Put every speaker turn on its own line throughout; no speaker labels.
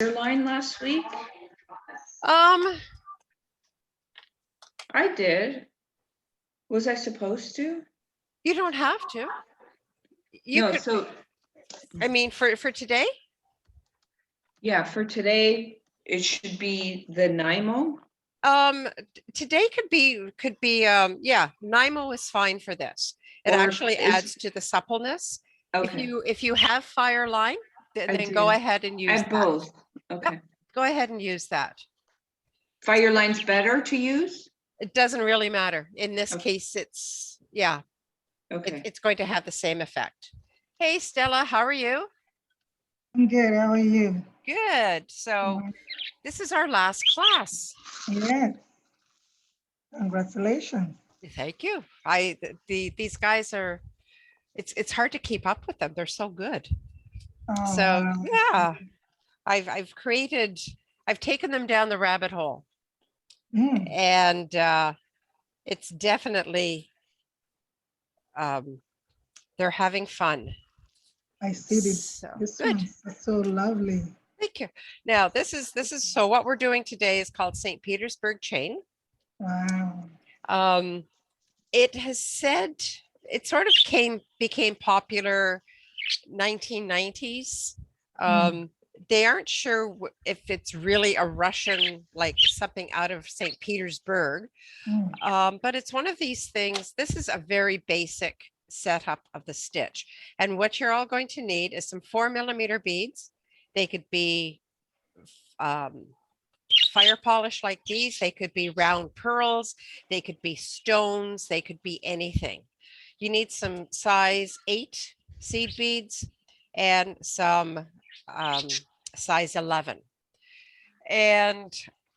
your line last week?
Um,
I did. Was I supposed to?
you don't have to. You
No,
could,
so
I mean, for today,
yeah, for today, it should be the NIMO.
today could be yeah, NIMO is fine for this. It
Or
actually
is-
adds to the suppleness.
Okay,
If you have Fireline,
I
then go
do.
ahead and
I
use
have
that.
both. Okay.
Go ahead and use that.
Fireline's better to use?
It doesn't really matter. In this
Okay.
case, it's yeah,
Okay.
it's going to have the same effect. Hey Stella, how are you?
I'm good. How are you?
Good. So this is our last class.
Yes. Congratulations.
Thank you. These guys are, it's hard to keep up with them. They're so good.
Oh,
So
wow.
yeah, I've taken them down the rabbit hole,
Mm,
and it's definitely they're having fun.
I see this.
So
This
good.
one's so lovely.
Thank you. Now this is so what we're doing today is called St. Petersburg chain.
Wow.
It has said it sort of became popular 1990s. They aren't sure if it's really a Russian, like something out of St. Petersburg, but it's one of these things. This is a very basic setup of the stitch. And what you're all going to need is some 4mm beads. They could be fire polish like these. They could be round pearls. They could be stones. They could be anything. You need some size 8 seed beads and some size 11. And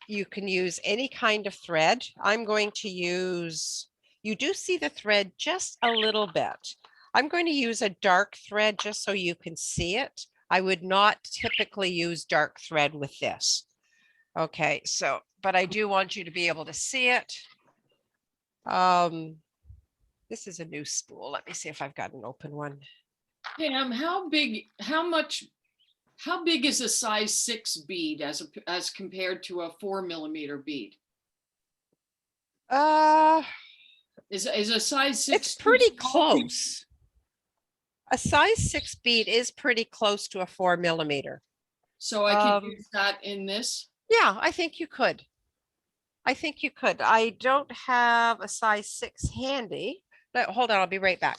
you can use any kind of thread. I'm going to use, you do see the thread just a little bit. I'm going to use a dark thread just so you can see it. I would not typically use dark thread with this. Okay, so, but I do want you to be able to see it. This is a new spool. Let me see if I've got an open one.
Pam, how big is a size 6 bead as compared to a 4mm bead? Is a size 6?
It's pretty close. A size 6 bead is pretty close to a 4mm.
So I could use that in this?
Yeah, I think you could. I think you could. I don't have a size 6 handy. But hold on, I'll be right back.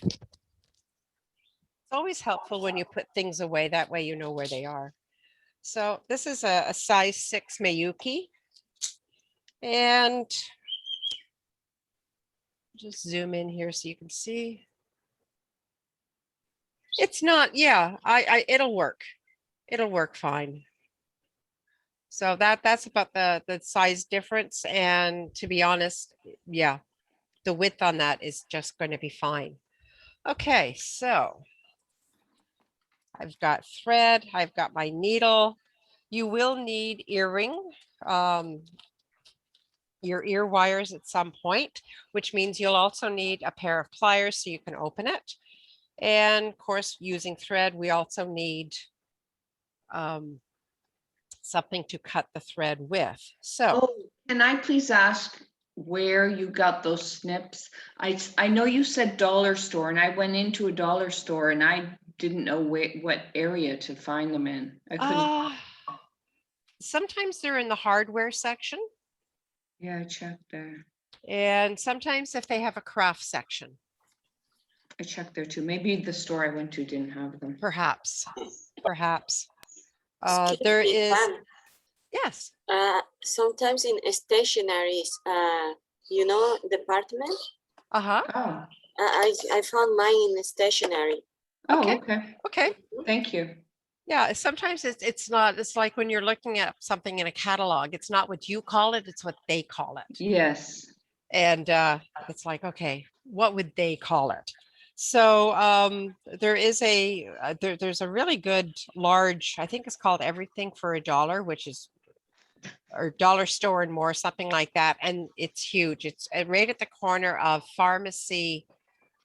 It's always helpful when you put things away. That way you know where they are. So this is a size 6 Miyuki. And just zoom in here so you can see. It's not, yeah, it'll work. It'll work fine. So that's about the size difference. And to be honest, yeah, the width on that is just going to be fine. Okay, so I've got thread, I've got my needle. You will need earring, your ear wires at some point, which means you'll also need a pair of pliers so you can open it. And of course, using thread, we also need something to cut the thread with. So,
can I please ask where you got those snips? I know you said dollar store, and I went into a dollar store and I didn't know what area to find them in. I couldn't.
Sometimes they're in the hardware section.
Yeah, I checked there.
And sometimes if they have a craft section.
I checked there too. Maybe the store I went to didn't have them.
Perhaps.
There is,
yes.
Sometimes in stationaries, department.
Uh-huh.
Oh.
I found mine in stationery.
Oh,
okay. Okay.
Thank you.
Yeah, sometimes it's not, it's like when you're looking at something in a catalog, it's not what you call it, it's what they call it.
Yes.
And it's like, okay, what would they call it? So there is there's a really good large, I think it's called Everything for a Dollar, which is or dollar store and more, something like that. And it's huge. It's right at the corner of Pharmacy,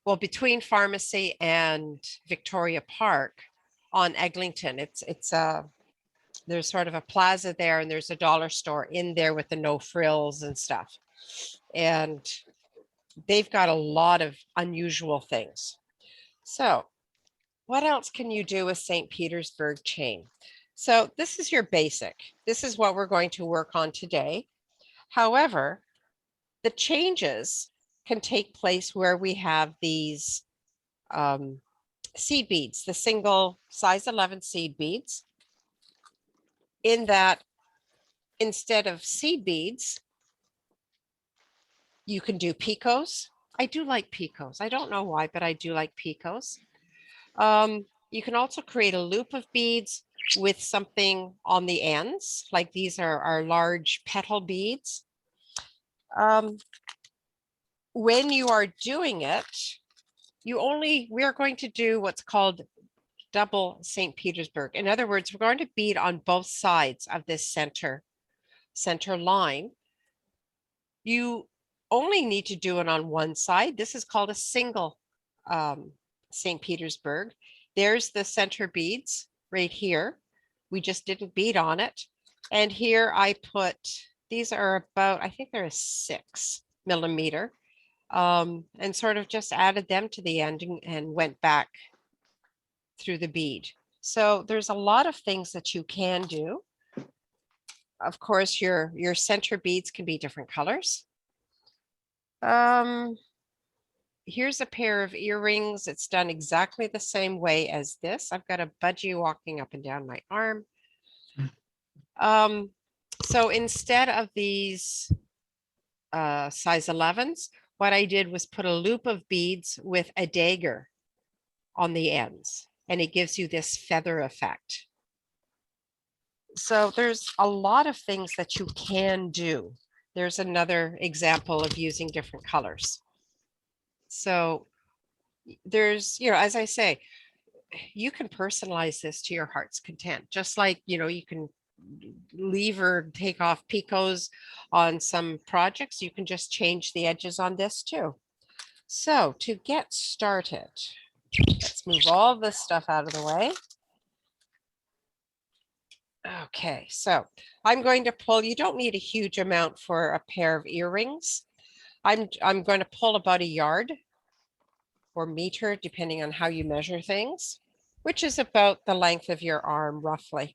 well, between Pharmacy and Victoria Park on Eglinton. There's sort of a plaza there, and there's a dollar store in there with the no frills and stuff. And they've got a lot of unusual things. So what else can you do with St. Petersburg chain? So this is your basic. This is what we're going to work on today. However, the changes can take place where we have these seed beads, the single size 11 seed beads, in that instead of seed beads, you can do picots. I do like picots. I don't know why, but I do like picots. You can also create a loop of beads with something on the ends, like these are large petal beads. When you are doing it, we are going to do what's called double St. Petersburg. In other words, we're going to bead on both sides of this center line. You only need to do it on one side. This is called a single St. Petersburg. There's the center beads right here. We just didn't bead on it. And here I put, these are about, I think they're a 6 millimeter, and sort of just added them to the end and went back through the bead. So there's a lot of things that you can do. Of course, your center beads can be different colors. Here's a pair of earrings. It's done exactly the same way as this. I've got a budgie walking up and down my arm. So instead of these size 11s, what I did was put a loop of beads with a dagger on the ends, and it gives you this feather effect. So there's a lot of things that you can do. There's another example of using different colors. So there's, as I say, you can personalize this to your heart's content, just like, you can leave or take off picots on some projects. You can just change the edges on this too. So to get started, let's move all this stuff out of the way. Okay, so I'm going to pull, you don't need a huge amount for a pair of earrings. I'm going to pull about a yard or meter, depending on how you measure things, which is about the length of your arm, roughly.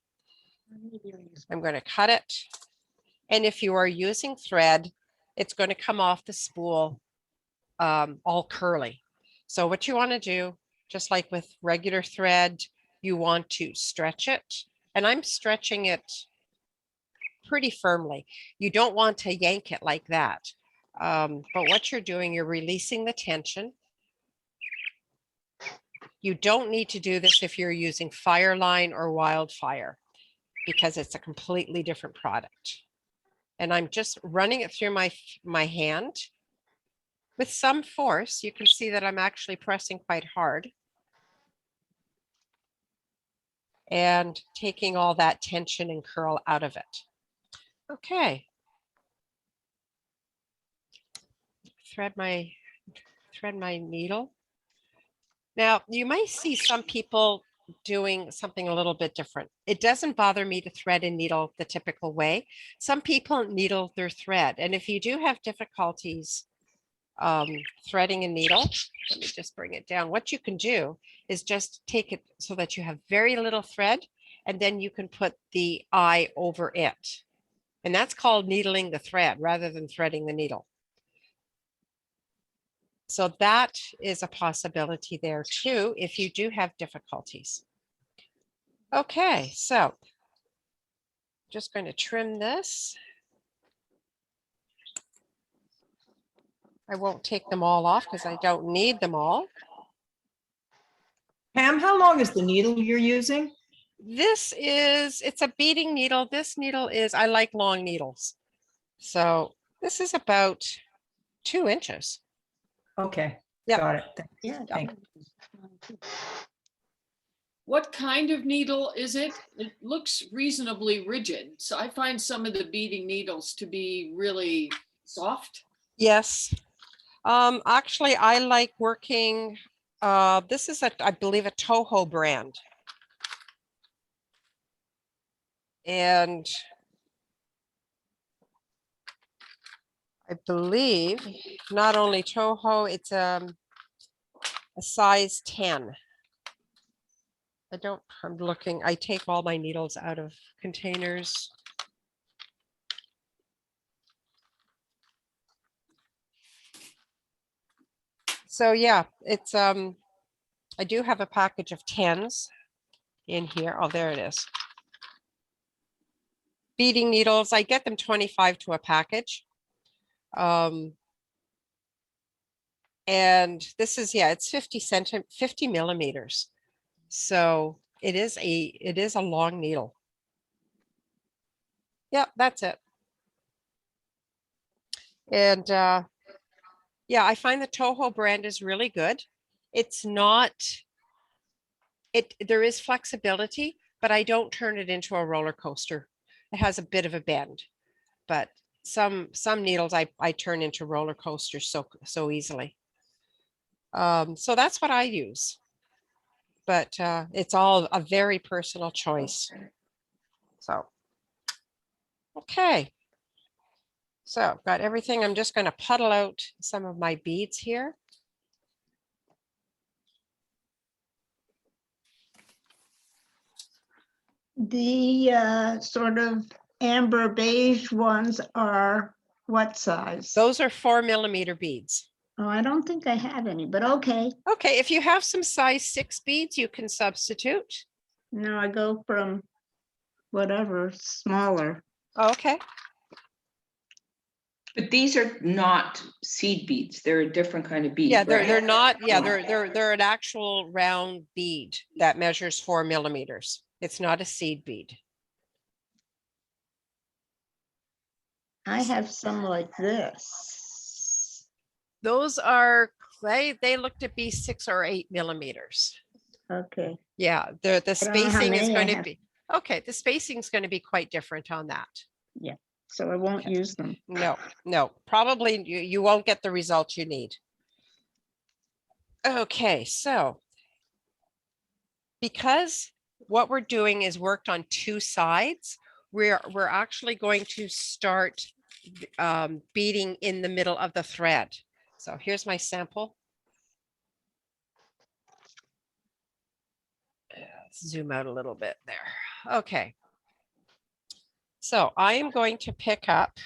I'm going to cut it. And if you are using thread, it's going to come off the spool all curly. So what you want to do, just like with regular thread, you want to stretch it. And I'm stretching it pretty firmly. You don't want to yank it like that. But what you're doing, you're releasing the tension. You don't need to do this if you're using Fireline or Wildfire, because it's a completely different product. And I'm just running it through my hand with some force. You can see that I'm actually pressing quite hard and taking all that tension and curl out of it. Okay. Thread my needle. Now, you might see some people doing something a little bit different. It doesn't bother me to thread and needle the typical way. Some people needle their thread. And if you do have difficulties threading a needle, let me just bring it down. What you can do is just take it so that you have very little thread, and then you can put the eye over it. And that's called needling the thread rather than threading the needle. So that is a possibility there too, if you do have difficulties. Okay, so just going to trim this. I won't take them all off because I don't need them all.
Pam, how long is the needle you're using?
It's a beading needle. This needle is, I like long needles. So this is about 2 inches.
Okay.
Yeah.
Got it.
Yeah.
Thank
What kind of needle is it? It looks reasonably rigid. So I find some of the beading needles to be really soft.
Yes. Actually, I like working, this is I believe a Toho brand. And I believe not only Toho, it's a size 10. I'm looking, I take all my needles out of containers. So yeah, it's, I do have a package of 10s in here. Oh, there it is. Beading needles, I get them 25 to a package. And this is, yeah, it's 50 millimeters. So it is a long needle. Yep, that's it. And yeah, I find the Toho brand is really good. It's not, there is flexibility, but I don't turn it into a roller coaster. It has a bit of a bend, but some needles I turn into roller coasters so easily. So that's what I use. But it's all a very personal choice. So, okay. So got everything. I'm just going to puddle out some of my beads here.
The sort of amber beige ones are what size?
Those are 4 millimeter beads.
Oh, I don't think I have any, but okay.
Okay, if you have some size 6 beads, you can substitute.
No, I go from whatever, smaller.
Okay.
But these are not seed beads. They're a different kind of bead.
Yeah, they're
right?
not. Yeah, they're an actual round bead that measures 4 millimeters. It's not a seed bead.
I have some like this.
Those are they look to be 6 or 8 millimeters.
Okay.
Yeah, the
don't know how
spacing is
many I
going to
have.
be okay. The spacing is going to be quite different on that.
So I won't
Okay.
use them.
No, probably you won't get the result you need. Okay, so because what we're doing is worked on 2 sides, we're actually going to start beading in the middle of the thread. So here's my sample. Let's zoom out a little bit there. Okay. So I am going to pick up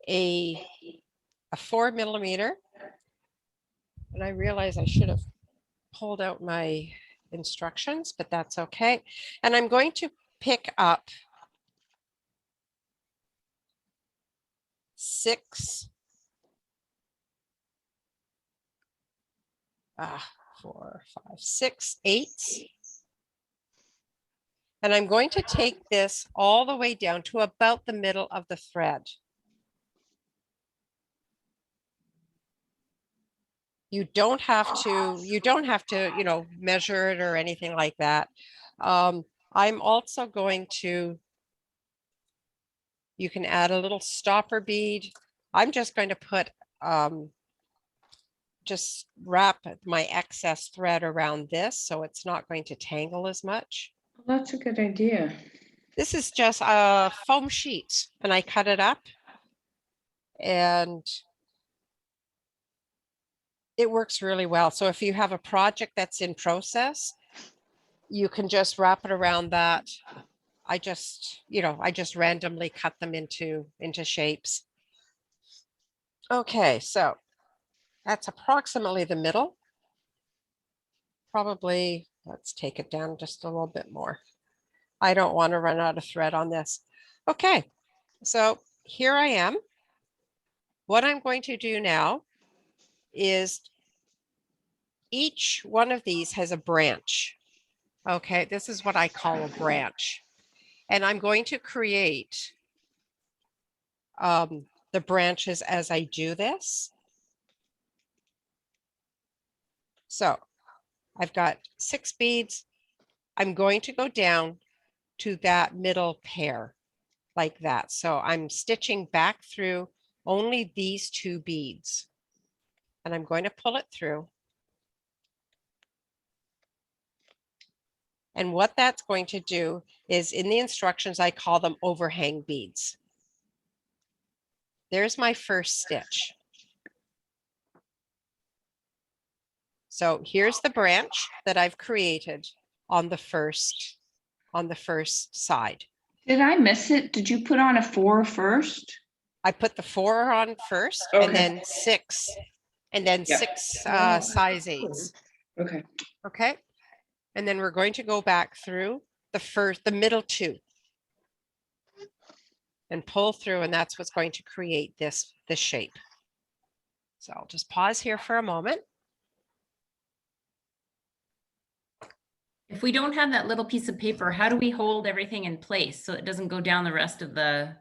a 4 millimeter, and I realize I should have pulled out my instructions, but that's okay. And I'm going to pick up 6, 4, 5, 6 eighths. And I'm going to take this all the way down to about the middle of the thread. You don't have to, you know, measure it or anything like that. I'm also going to, you can add a little stopper bead. I'm just going to put, just wrap my excess thread around this so it's not going to tangle as much.
That's a good idea.
This is just a foam sheet and I cut it up and it works really well. So if you have a project that's in process, you can just wrap it around that. I just randomly cut them into shapes. Okay, so that's approximately the middle. Probably, let's take it down just a little bit more. I don't want to run out of thread on this. Okay, so here I am. What I'm going to do now is each one of these has a branch. Okay, this is what I call a branch. And I'm going to create the branches as I do this. So I've got 6 beads. I'm going to go down to that middle pair like that. So I'm stitching back through only these 2 beads, and I'm going to pull it through. And what that's going to do is, in the instructions, I call them overhang beads. There's my first stitch. So here's the branch that I've created on the first side.
Did I miss it? Did you put on a 4 first?
I put the 4 on first, and
Okay.
then 6, and then
Yep.
6 size 8s.
Okay.
Okay. And then we're going to go back through the middle 2 and pull through, and that's what's going to create this shape. So I'll just pause here for a moment.
If we don't have that little piece of paper, how do we hold everything in place so it doesn't go down the rest of the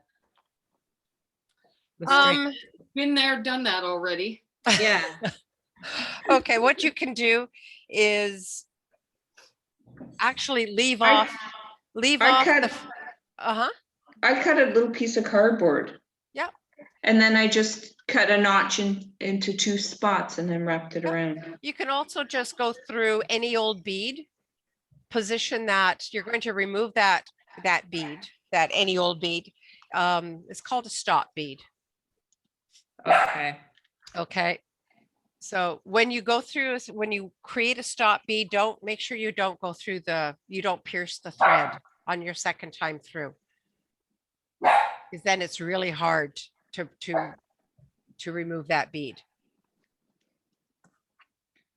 string?
Been there, done that already.
Yeah.
Okay, what you can do is actually leave
I-
off the
I cut a little piece of cardboard.
Yeah.
And then I just cut a notch into 2 spots and then wrapped it
Yep.
around.
You can also just go through any old bead, position that you're going to remove that bead, that any old bead. It's called a stop bead.
Okay.
Okay. So when you go through, when you create a stop bead, make sure you don't go through you don't pierce the thread on your second time through. Because then it's really hard to remove that bead.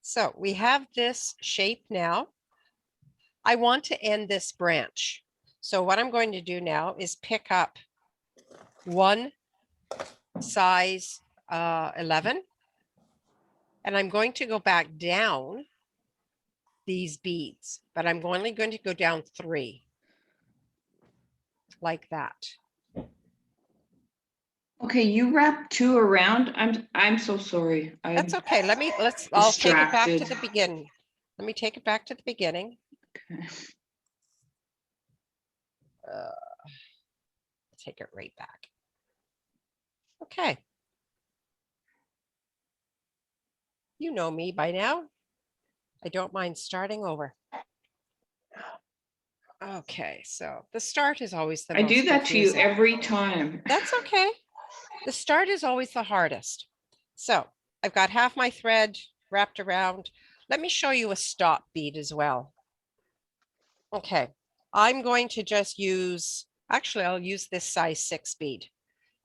So we have this shape now. I want to end this branch. So what I'm going to do now is pick up one size 11, and I'm going to go back down these beads, but I'm only going to go down 3 like that.
Okay, you wrapped 2 around. I'm so sorry.
That's okay. I'll take it back to the
distracted.
beginning. Let me take it back to the beginning.
Okay.
Take it right back. Okay. You know me by now. I don't mind starting over. Okay, so the start is always the
I
most
do that to you
confusing.
every time.
That's okay. The start is always the hardest. So I've got half my thread wrapped around. Let me show you a stop bead as well. Okay, I'm going to just I'll use this size 6 bead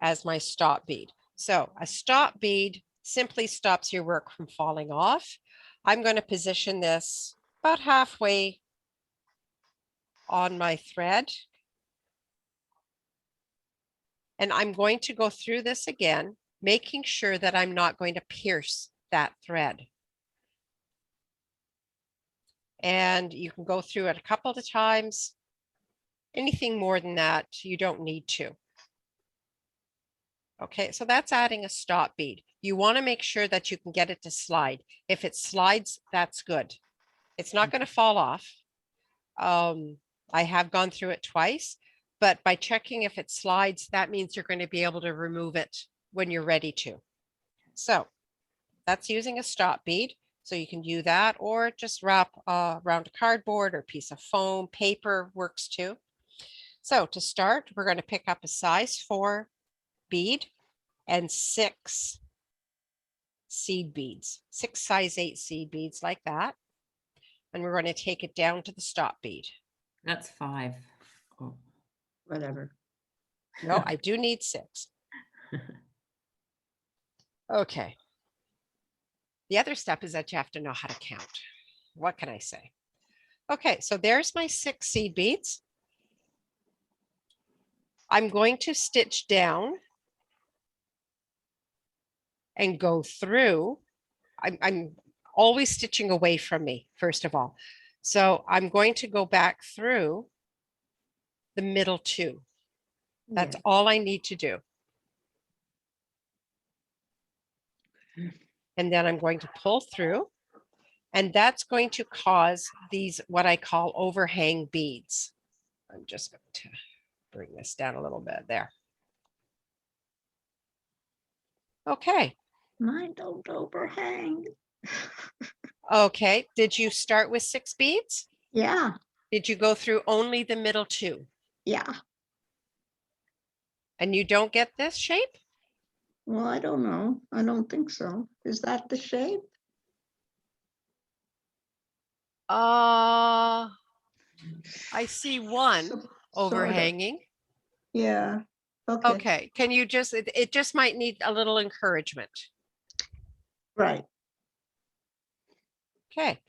as my stop bead. So a stop bead simply stops your work from falling off. I'm going to position this about halfway on my thread. And I'm going to go through this again, making sure that I'm not going to pierce that thread. And you can go through it a couple of times. Anything more than that, you don't need to. Okay, so that's adding a stop bead. You want to make sure that you can get it to slide. If it slides, that's good. It's not going to fall off. I have gone through it twice, but by checking if it slides, that means you're going to be able to remove it when you're ready to. So that's using a stop bead. So you can do that, or just wrap around a cardboard or piece of foam. Paper works too. So to start, we're going to pick up a size 4 bead and 6 seed beads, 6 size 8 seed beads like that. And we're going to take it down to the stop bead.
That's 5. Oh.
Whatever.
No, I do need 6. Okay. The other step is that you have to know how to count. What can I say? Okay, so there's my 6 seed beads. I'm going to stitch down and go through. I'm always stitching away from me, first of all. So I'm going to go back through the middle 2. That's all I need to do. And then I'm going to pull through. And that's going to cause these, what I call overhang beads. I'm just going to bring this down a little bit there. Okay.
Mine don't overhang.
Okay. Did you start with 6 beads?
Yeah,
Did you go through only the middle 2?
yeah.
And you don't get this shape?
Well, I don't know. I don't think so. Is that the shape?
I see one
Sorta.
overhanging.
Yeah. Okay.
Okay. Can you just, it just might need a little encouragement.
Right.
Okay.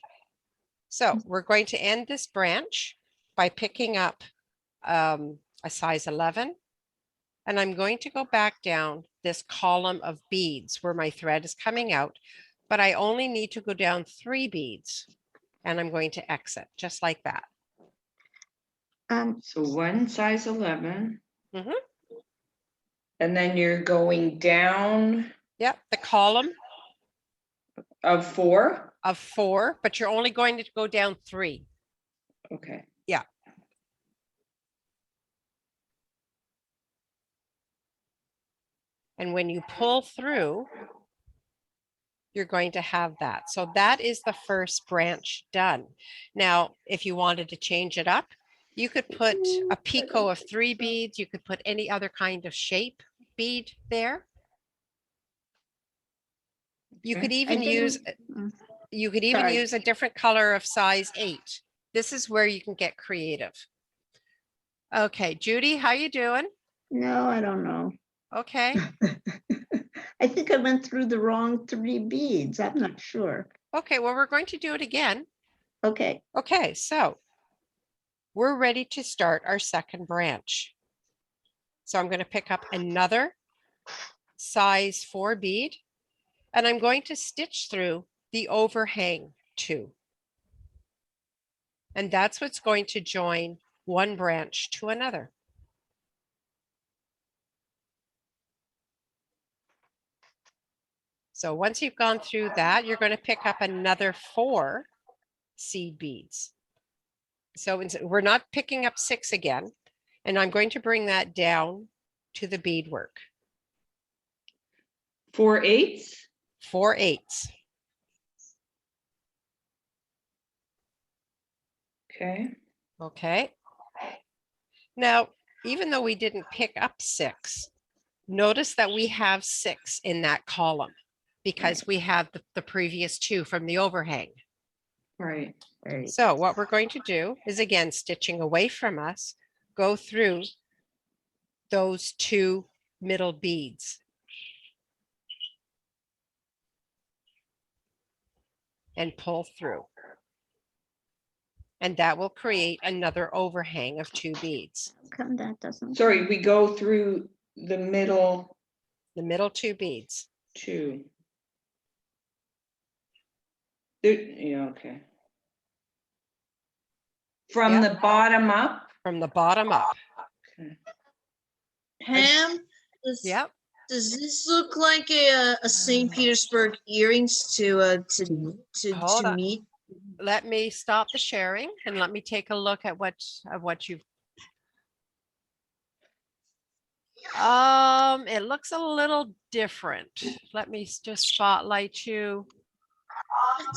So we're going to end this branch by picking up a size 11. And I'm going to go back down this column of beads where my thread is coming out, but I only need to go down 3 beads. And I'm going to exit just like that.
So one size 11.
Mhm.
And then you're going down
Yep, the column
of 4.
of 4, but you're only going to go down 3.
Okay.
Yeah. And when you pull through, you're going to have that. So that is the first branch done. Now, if you wanted to change it up, you could put a picot of 3 beads. You could put any other kind of shape bead there. You could
Okay.
even
think
use,
Mm.
you could even
Sorry.
use a different color of size 8. This is where you can get creative. Okay, Judy, how you doing?
No, I don't know.
Okay.
I think I went through the wrong 3 beads. I'm not sure.
Okay, well, we're going to do it again.
Okay.
Okay, so we're ready to start our second branch. So I'm going to pick up another size 4 bead, and I'm going to stitch through the overhang 2. And that's what's going to join one branch to another. So once you've gone through that, you're going to pick up another 4 seed beads. So we're not picking up 6 again, and I'm going to bring that down to the beadwork.
4 8s.
4 8s.
Okay.
Okay. Now, even though we didn't pick up 6, notice that we have 6 in that column because we have the previous 2 from the overhang.
Right.
Right.
So what we're going to do is, again, stitching away from us, go through those 2 middle beads. And pull through. And that will create another overhang of 2 beads.
How come that doesn't?
Sorry, we go through the middle
The middle 2 beads.
2. There, yeah, okay. From
Yep.
the bottom up.
From the bottom up.
Okay.
Pam,
Yep.
does this look like a St. Petersburg earrings to
Hold on.
meet?
Let me stop the sharing and let me take a look at what you've. It looks a little different. Let me just spotlight you.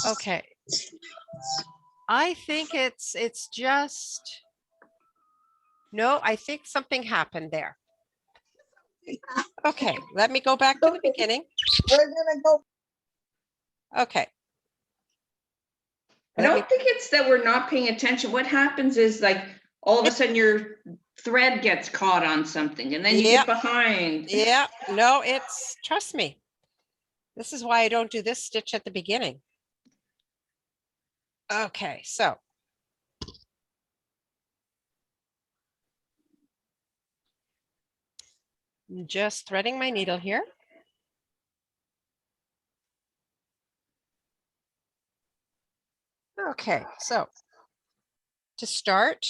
Okay. I think it's just. No, I think something happened there. Okay, let me go back to the beginning.
We're gonna go.
Okay.
I
Let me-
don't think it's that we're not paying attention. What happens is like all of a sudden your thread gets caught on something and then you
Yep.
get behind.
Yeah, no, trust me. This is why I don't do this stitch at the beginning. Okay, so. I'm just threading my needle here. Okay, so to start,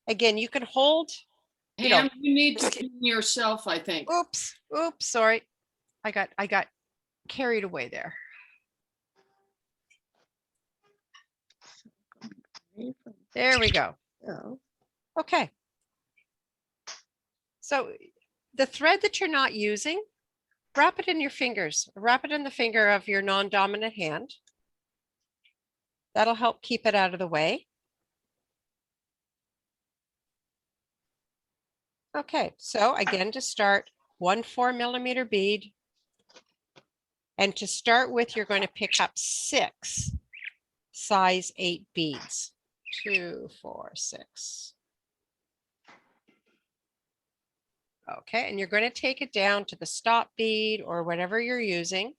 again, you can hold, you know,
Pam, you need to pin yourself, I think.
oops, sorry. I got carried away there. There we go.
Oh,
Okay. So the thread that you're not using, wrap it in your fingers. Wrap it in the finger of your non-dominant hand. That'll help keep it out of the way. Okay, so again, to start, 1 4mm bead. And to start with, you're going to pick up 6 size 8 beads. 2, 4, 6. Okay, and you're going to take it down to the stop bead or whatever you're using.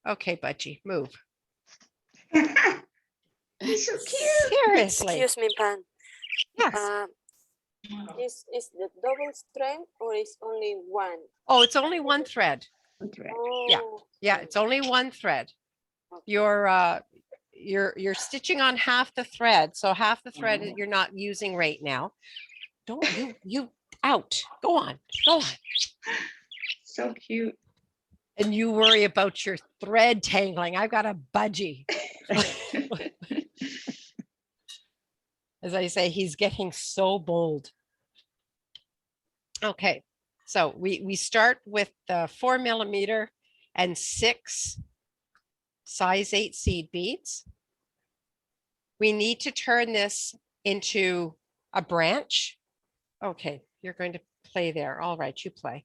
Okay, Budgie, move.
he's so cute.
Seriously.
Excuse me, Pan.
Yes.
Is the double strength or is only one?
Oh, it's only one thread. Yeah.
Oh,
Yeah, it's only one thread. You're stitching on half the thread. So half the thread that you're not using right now. Don't you out. Go on. Go on.
So cute.
And you worry about your thread tangling. I've got a budgie. As I say, he's getting so bold. Okay, so we start with the 4mm and 6 size 8 seed beads. We need to turn this into a branch. Okay, you're going to play there. All right, you play.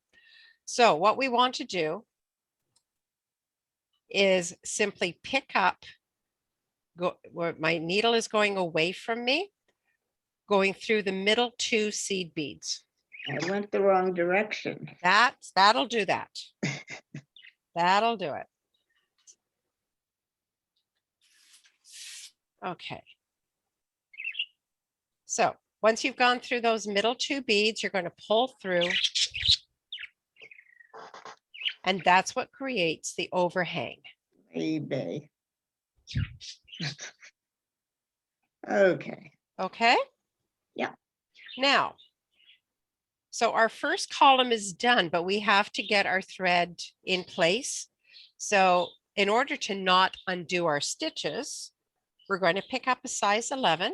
So what we want to do is simply pick up, where my needle is going away from me, going through the middle 2 seed beads.
I went the wrong direction.
That'll do that. That'll do it. Okay. So once you've gone through those middle 2 beads, you're going to pull through. And that's what creates the overhang.
eBay. Okay.
Okay?
Yeah.
Now, so our first column is done, but we have to get our thread in place. So in order to not undo our stitches, we're going to pick up a size 11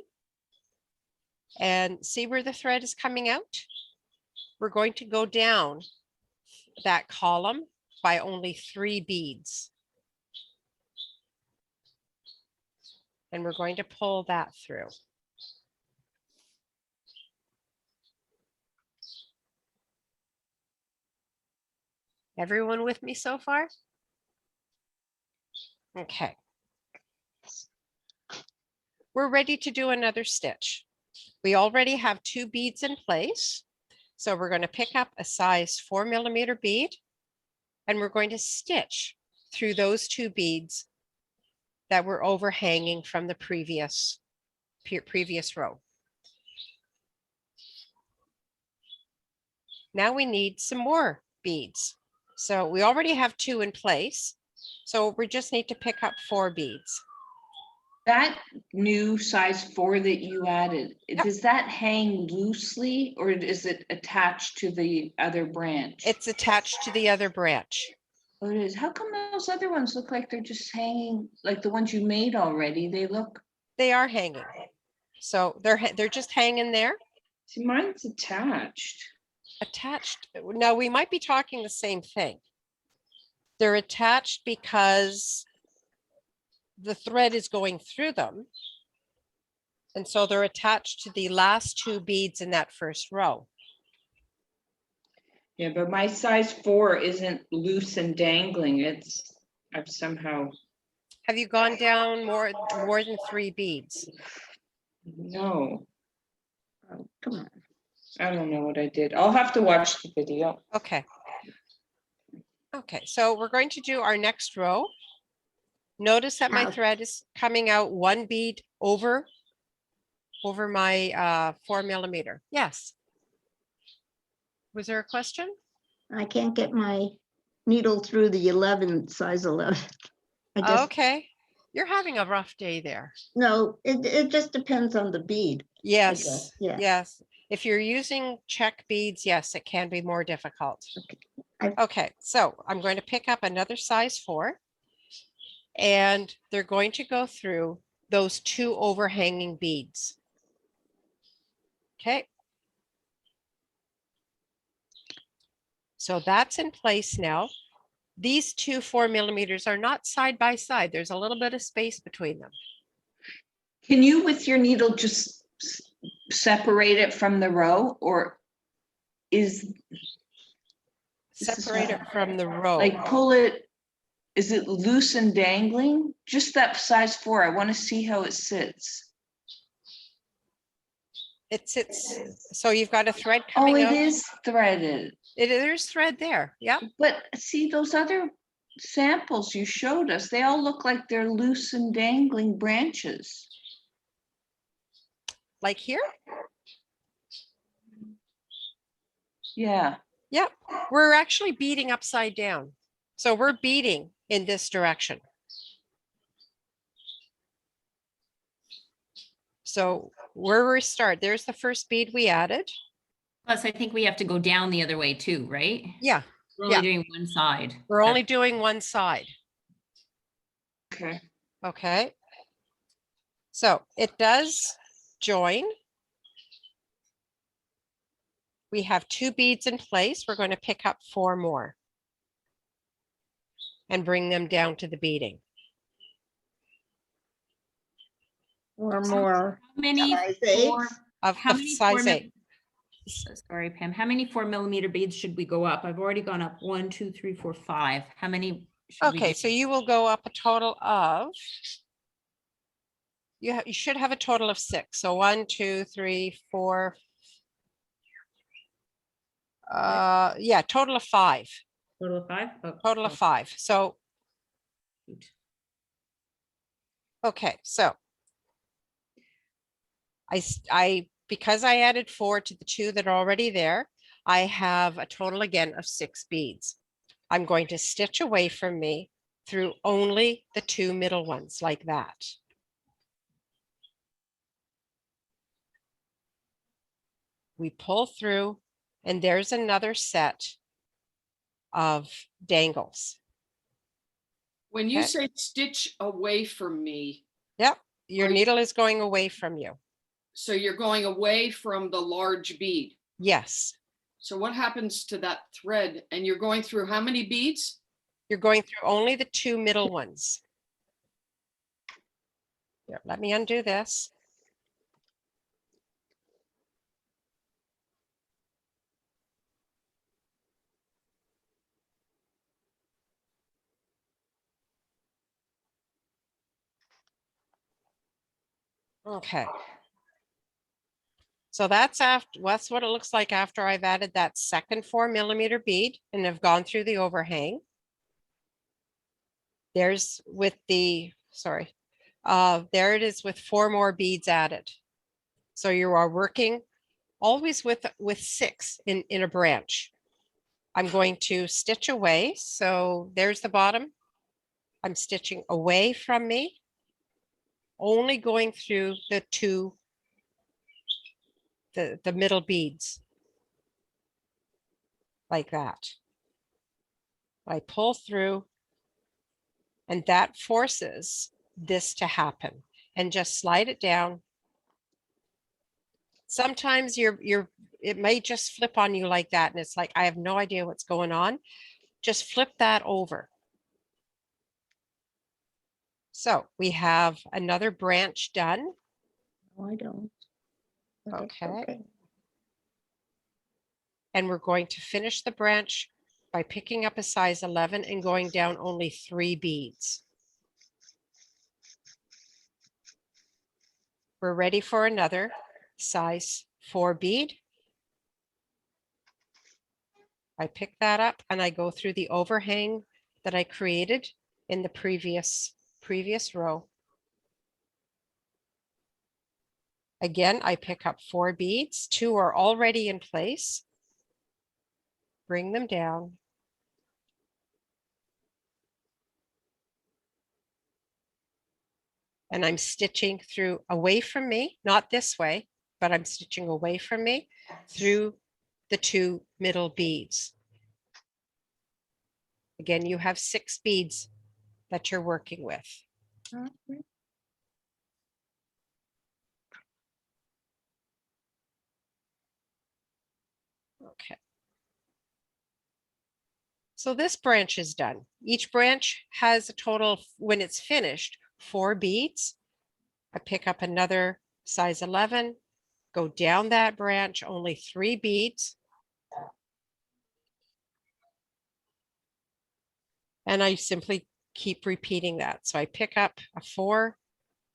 and see where the thread is coming out. We're going to go down that column by only 3 beads. And we're going to pull that through. Everyone with me so far? Okay. We're ready to do another stitch. We already have 2 beads in place. So we're going to pick up a size 4mm bead and we're going to stitch through those 2 beads that were overhanging from the previous row. Now we need some more beads. So we already have 2 in place. So we just need to pick up 4 beads.
That new size 4 that you added, does that hang loosely or is it attached to the other branch?
It's attached to the other branch.
Oh, it is. How come those other ones look like they're just hanging, like the ones you made already?
They are hanging. So they're just hanging there.
See, mine's attached.
Attached. No, we might be talking the same thing. They're attached because the thread is going through them. And so they're attached to the last 2 beads in that first row.
Yeah, but my size 4 isn't loose and dangling. I've somehow.
Have you gone down more than 3 beads?
No,
Oh, come on.
I don't know what I did. I'll have to watch the video.
Okay. Okay, so we're going to do our next row. Notice that my
Ow.
thread is coming out 1 bead over my 4mm. Yes. Was there a question?
I can't get my needle through the 11, size 11. I guess,
Okay. You're having a rough day there.
no, it just depends on the bead.
Yes.
yeah.
Yes. If you're using check beads, yes, it can be more difficult. Okay, so I'm going to pick up another size 4. And they're going to go through those 2 overhanging beads. Okay. So that's in place now. These 2 4mm are not side by side. There's a little bit of space between them.
Can you, with your needle, just separate it from the row, or is This is
Separate it
what-
from the row.
like pull it? Is it loose and dangling? Just that size 4. I want to see how it sits.
It sits, so you've got a thread
Oh,
coming
it
out.
is threaded.
There's thread there. Yeah.
But see, those other samples you showed us, they all look like they're loose and dangling branches.
Like here.
Yeah.
Yep. We're actually beading upside down. So we're beading in this direction. So where we start, there's the first bead we added.
Plus, I think we have to go down the other way too, right?
Yeah,
We're only
yeah.
doing one side.
we're only doing one side.
Okay.
Okay. So it does join. We have 2 beads in place. We're going to pick up 4 more and bring them down to the beading.
Or more.
How many
Size
four,
eights.
Of
how
the
many
size 8.
sorry, Pam, how many 4mm beads should we go up? I've already gone up 1, 2, 3, 4, 5. How many? Should we
Okay,
do?
so you will go up a total of, you should have a total of 6. So 1, 2, 3, 4. Yeah, total of 5.
Total of 5? Oh,
Total of
oh,
5. So,
shoot.
okay, so because I added 4 to the 2 that are already there, I have a total again of 6 beads. I'm going to stitch away from me through only the 2 middle ones like that. We pull through, and there's another set of dangles.
When you
Okay.
say stitch away from me,
Yep, your
Are you-
needle is going away from you.
so you're going away from the large bead.
Yes,
So what happens to that thread? And you're going through how many beads?
you're going through only the 2 middle ones. Here, let me undo this. Okay. So that's what it looks like after I've added that second 4mm bead and have gone through the overhang. There's with the, sorry, there it is with 4 more beads added. So you are working always with 6 in a branch. I'm going to stitch away. So there's the bottom. I'm stitching away from me, only going through the 2, the middle beads like that. I pull through, and that forces this to happen, and just slide it down. Sometimes it may just flip on you like that, and it's like, I have no idea what's going on. Just flip that over. So we have another branch done.
No, I don't. But that's
Okay. And we're going to finish the branch by picking up a size 11 and going down only 3 beads. We're ready for another size 4 bead. I pick that up and I go through the overhang that I created in the previous row. Again, I pick up 4 beads. 2 are already in place. Bring them down. And I'm stitching through away from me, not this way, but I'm stitching away from me through the 2 middle beads. Again, you have 6 beads that you're working with. Okay. So this branch is done. Each branch has a total, when it's finished, 4 beads. I pick up another size 11, go down that branch, only 3 beads. And I simply keep repeating that. So I pick up a 4,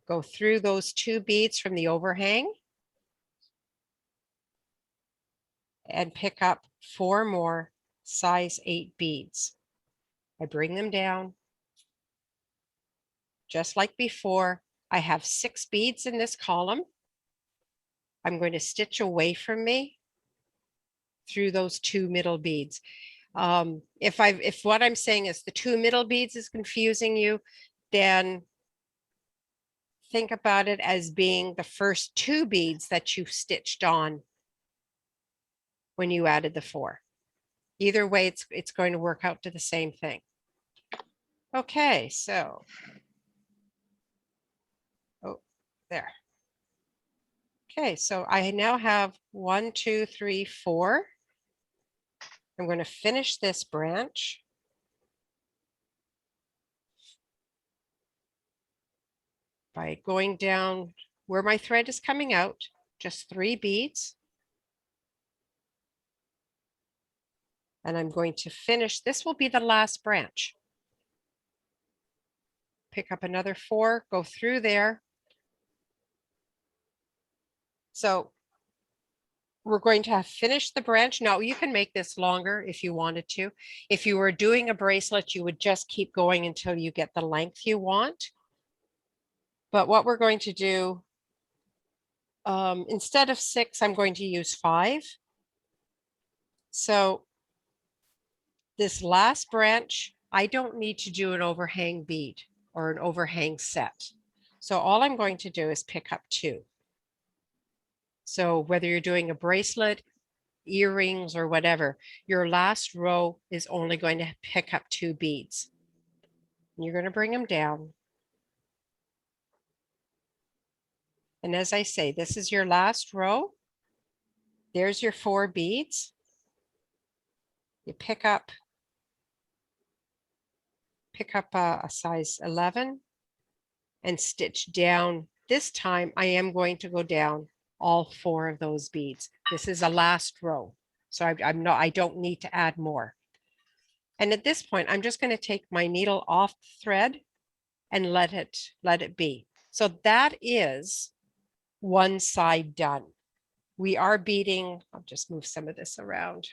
go through those 2 beads from the overhang, and pick up 4 more size 8 beads. I bring them down. Just like before, I have 6 beads in this column. I'm going to stitch away from me through those 2 middle beads. If what I'm saying is the 2 middle beads is confusing you, then think about it as being the first 2 beads that you stitched on when you added the 4. Either way, it's going to work out to the same thing. Okay, so, oh, there. Okay, so I now have 1, 2, 3, 4. I'm going to finish this branch. By going down where my thread is coming out, just 3 beads. And I'm going to finish, this will be the last branch. Pick up another 4, go through there. So we're going to have finished the branch. Now you can make this longer if you wanted to. If you were doing a bracelet, you would just keep going until you get the length you want. But what we're going to do, instead of 6, I'm going to use 5. So this last branch, I don't need to do an overhang bead or an overhang set. So all I'm going to do is pick up 2. So whether you're doing a bracelet, earrings, or whatever, your last row is only going to pick up 2 beads. You're going to bring them down. And as I say, this is your last row. There's your 4 beads. You pick up a size 11 and stitch down. This time I am going to go down all 4 of those beads. This is a last row, so I don't need to add more. And at this point, I'm just going to take my needle off the thread and let it be. So that is one side done. We are beading. I'll just move some of this around.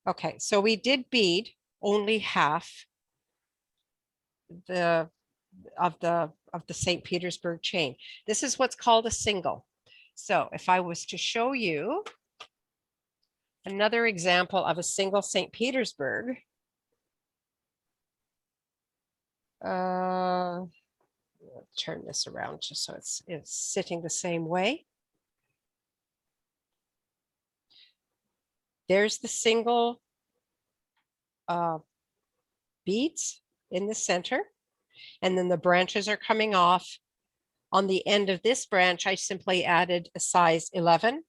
Okay, so we did bead only half of the St. Petersburg chain. This is what's called a single. So if I was to show you another example of a single St. Petersburg, turn this around just so it's sitting the same way. There's the single beads in the center, and then the branches are coming off. On the end of this branch, I simply added a size 11.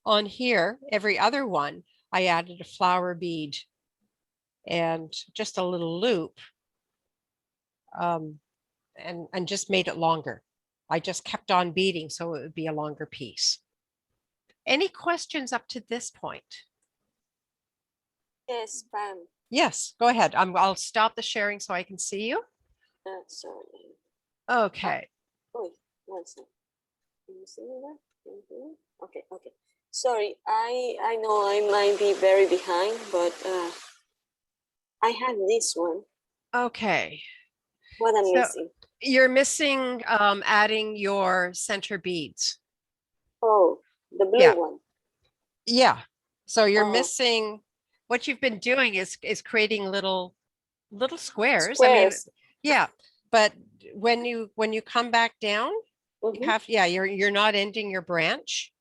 On here, every other one, I added a flower bead and just a little loop, and just made it longer. I just kept on beading so it would be a longer piece. Any questions up to this point?
Yes, Pam.
Yes, go ahead. I'll stop the sharing so I can see you.
Sorry.
Okay.
Oh, one second. Can you see that? Can you hear me? Okay, okay. Sorry, I know I might be very behind, but I have this one.
Okay.
What I'm
So
missing.
you're missing adding your center beads.
Oh, the blue
Yeah.
one.
Yeah. So you're
Oh.
missing, what you've been doing is creating little squares. I mean,
Squares.
yeah, but when you come back down, you
Mhm.
have, yeah, you're not ending your branch.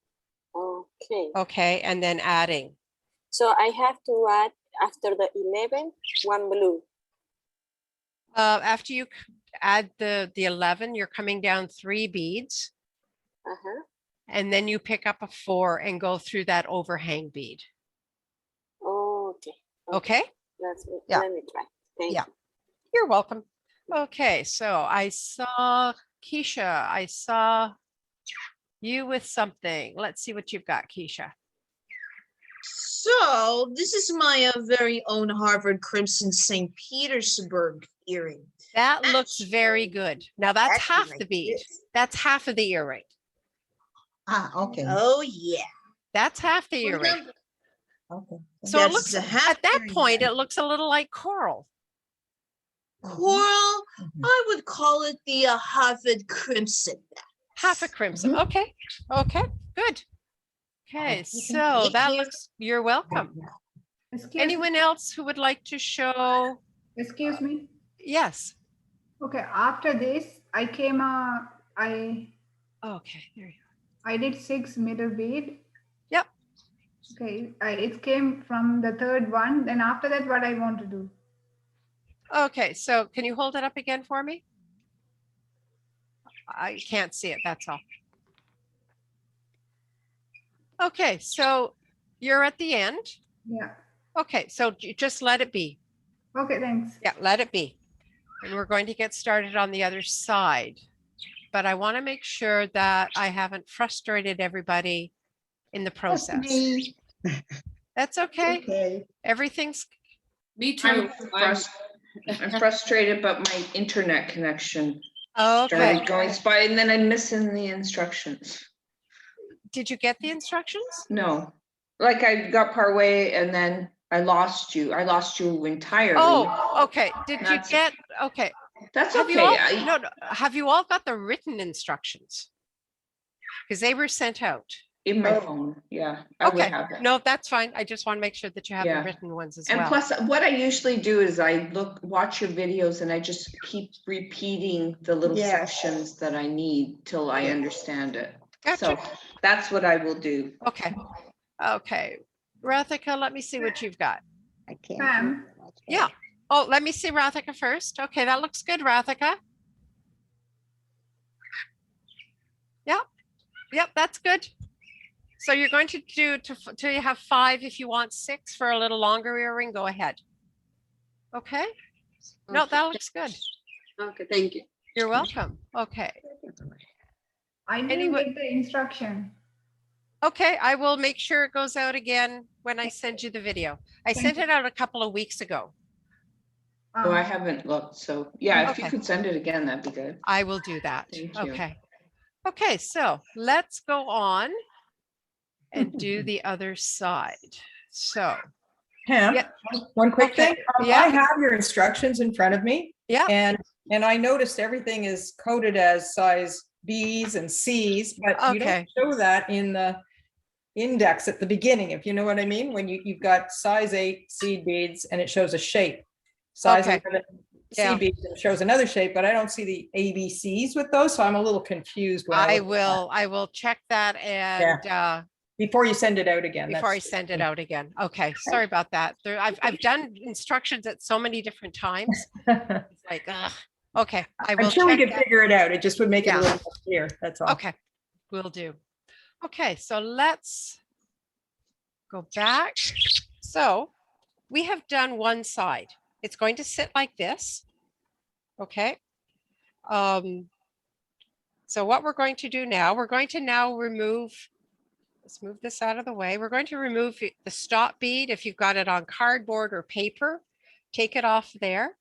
Okay.
Okay, and then adding.
So I have to add after the 11, one blue.
After you add the 11, you're coming down 3 beads,
Uh-huh.
and then you pick up a 4 and go through that overhang bead.
Okay.
Okay,
That's it.
Yeah.
Let me try. Thank
Yeah.
you.
you're welcome. Okay, so I saw Keisha, I saw you with something. Let's see what you've got, Keisha.
So this is my very own Harvard Crimson St. Petersburg earring.
That looks very
Actually-
good. Now that's
actually
half
like
the bead.
this.
That's half of the earring.
Okay.
Oh, yeah.
That's half the earring.
Okay.
So it
That's
looks,
a half
at that
earring,
point,
yeah.
it looks a little like coral.
Coral,
Mhm.
I would call it the Harvard Crimson.
Half a crimson.
Mhm.
Okay. Okay. Good. Okay.
Okay.
So
Thank
that
you.
looks, you're welcome.
Excuse me,
Anyone else who would like to show?
excuse me.
Yes.
Okay, after this, I came,
Okay. There you
I did 6 middle bead.
Yep.
Okay, it came from the third one. Then after that, what I want to do?
go. Okay. So can you hold it up again for me? I can't see it. That's all. Okay. So you're at the end.
Yeah.
Okay. So just let it be.
Okay, thanks.
Yeah, let it be. And we're going to get started on the other side. But I want to make sure that I haven't frustrated everybody in the
Just
process.
me.
That's okay.
Okay.
Everything's,
Me too.
I'm frustrated, but my internet connection
okay.
started going spotty, and then I'm missing the instructions.
Did you get the instructions?
No, like I got part way and then I lost you. I lost you entirely.
Oh, okay. Did you
That's-
get, okay.
That's
Have you
okay.
all, no, have you all got the written instructions? Because they were sent out.
In my phone, yeah, I would
Okay,
have it.
no, that's fine. I just want to make sure that you have the
Yeah.
written ones as
And
well.
plus, what I usually do is I watch your videos and I just keep repeating the little
Yes.
sections that I need till I understand it.
Gotcha.
So that's what I will do.
Okay. Okay. Rathika, let me see what you've got.
I can't.
Ma'am.
Yeah. Oh, let me see Rathika first. Okay, that looks good, Rathika. Yep. Yep, that's good. So you're going to do till you have 5. If you want 6 for a little longer earring, go ahead. Okay. No, that looks good.
Okay, thank you.
You're welcome. Okay.
I didn't
Anyway-
get the instruction.
Okay, I will make sure it goes out again when I send you the video. I
Thank
sent it out a couple of weeks ago.
Oh, I
Um,
haven't looked. So yeah, if you
Okay.
could send it again, that'd be good.
I will do that.
Thank you.
Okay. Okay, so let's go on and do the other side. So,
Pam,
Yeah.
one quick
Okay,
thing.
yeah.
I have your instructions in front of me.
yeah,
And I noticed everything is coded as size Bs and Cs, but you
Okay.
don't show that in the index at the beginning, if you know what I mean, when you've got size 8 seed beads and it shows a shape. Size
Okay.
11
Yeah.
seed beads and it shows another shape, but I don't see the ABCs with those, so I'm a little confused. When
I
look at that.
will check that and
Before you send it out again.
before I
that's-
send it out again. Okay, sorry about that. There, I've done instructions at so many different times. It's like, ugh. Okay, I will
I'm sure we
check
could
that.
figure it out. It just would make it
Yeah.
a little more clear, that's all.
Okay, will do. Okay, so let's go back. So we have done one side. It's going to sit like this. Okay. So what we're going to do now, we're going to now remove, let's move this out of the way. We're going to remove the stop bead. If you've got it on cardboard or paper, take it off there.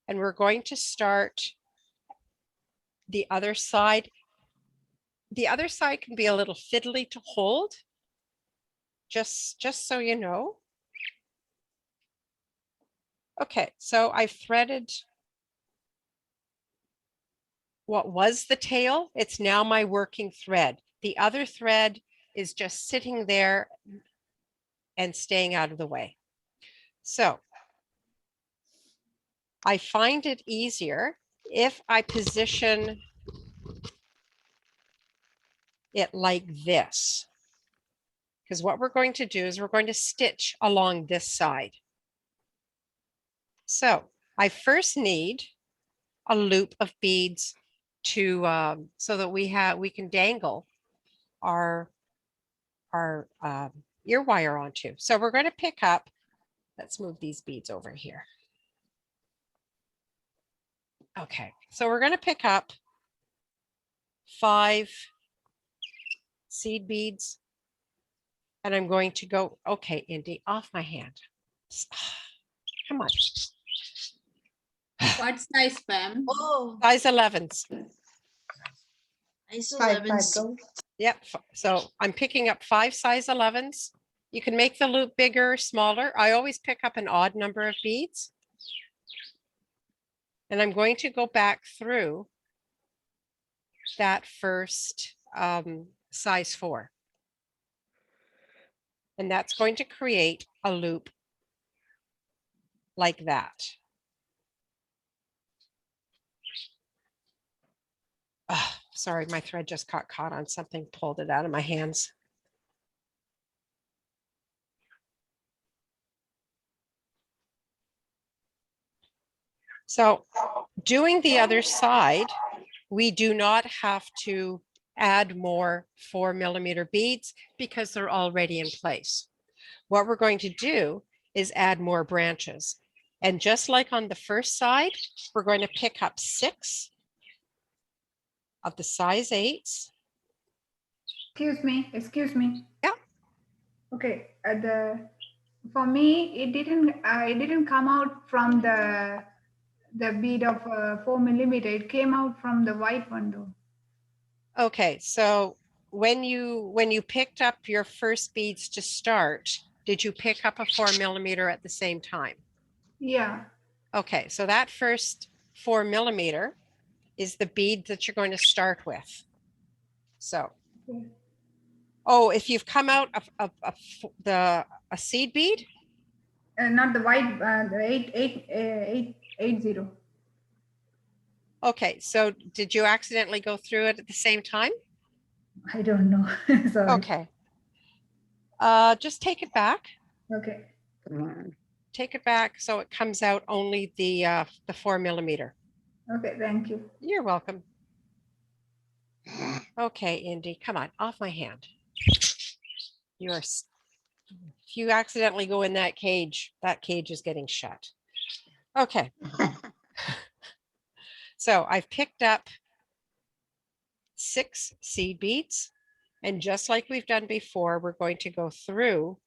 And we're going to start the other side. The other side can be a little fiddly to hold, just so you know. Okay, so I threaded what was the tail. It's now my working thread. The other thread is just sitting there and staying out of the way. So I find it easier if I position it like this. because what we're going to do is we're going to stitch along this side. So I first need a loop of beads to so that we can dangle our ear wire onto. So we're going to pick up, let's move these beads over here. Okay, so we're going to pick up 5 seed beads, and I'm going to go, okay, Indy, off my hand. Come on.
What size, Pam?
Oh,
Size 11s.
nice
Five,
11.
five, go.
Yep. So I'm picking up 5 size 11s. You can make the loop bigger or smaller. I always pick up an odd number of beads. And I'm going to go back through that first size 4. And that's going to create a loop like that. Oh, sorry, my thread just got caught on something, pulled it out of my hands. So doing the other side, we do not have to add more 4mm beads because they're already in place. What we're going to do is add more branches. And just like on the first side, we're going to pick up 6 of the size 8s.
Excuse me.
Yeah.
Okay, for me, it didn't come out from the bead of 4mm. It came out from the white one though.
Okay, so when you picked up your first beads to start, did you pick up a 4mm at the same time?
Yeah.
Okay, so that first 4mm is the bead that you're going to start with. So,
Okay.
oh, if you've come out of a seed bead?
Not the white, the 880.
Okay, so did you accidentally go through it at the same time?
I don't know. Sorry.
Okay. Just take it back.
Okay.
Come on.
Take it back so it comes out only the 4mm.
Okay, thank you.
You're welcome. Okay, Indy, come on, off my hand. If you accidentally go in that cage is getting shut. Okay. So I've picked up 6 seed beads, and just like we've done before, we're going to go through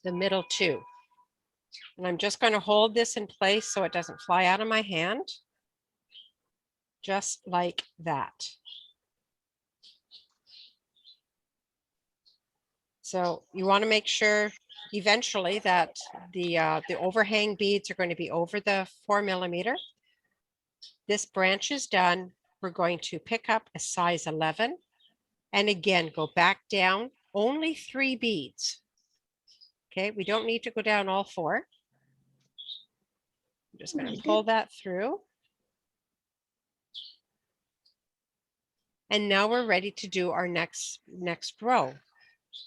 the middle 2. And I'm just going to hold this in place so it doesn't fly out of my hand. Just like that. So you want to make sure eventually that the overhang beads are going to be over the 4mm. This branch is done. We're going to pick up a size 11 and again go back down only 3 beads. Okay, we don't need to go down all 4. I'm just going to pull that through. And now we're ready to do our next row.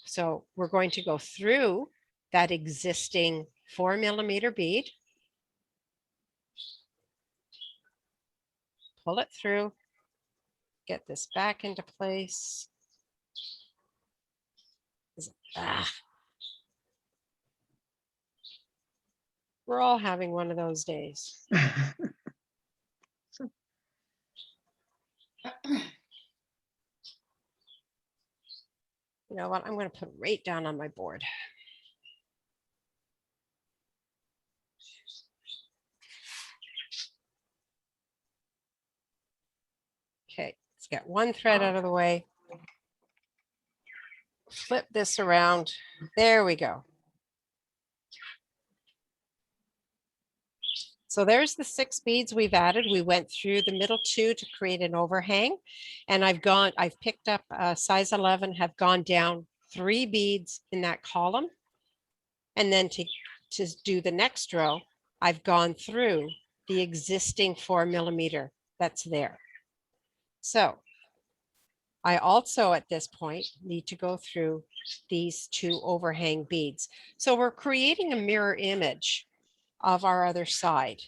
So we're going to go through that existing 4mm bead. Pull it through. Get this back into place. We're all having one of those days. You know what? I'm going to put it right down on my board. Okay, let's get one thread out of the way. Flip this around. There we go. So there's the 6 beads we've added. We went through the middle 2 to create an overhang. And I've picked up a size 11, have gone down 3 beads in that column. And then to do the next row, I've gone through the existing 4mm that's there. So I also at this point need to go through these 2 overhang beads. So we're creating a mirror image of our other side.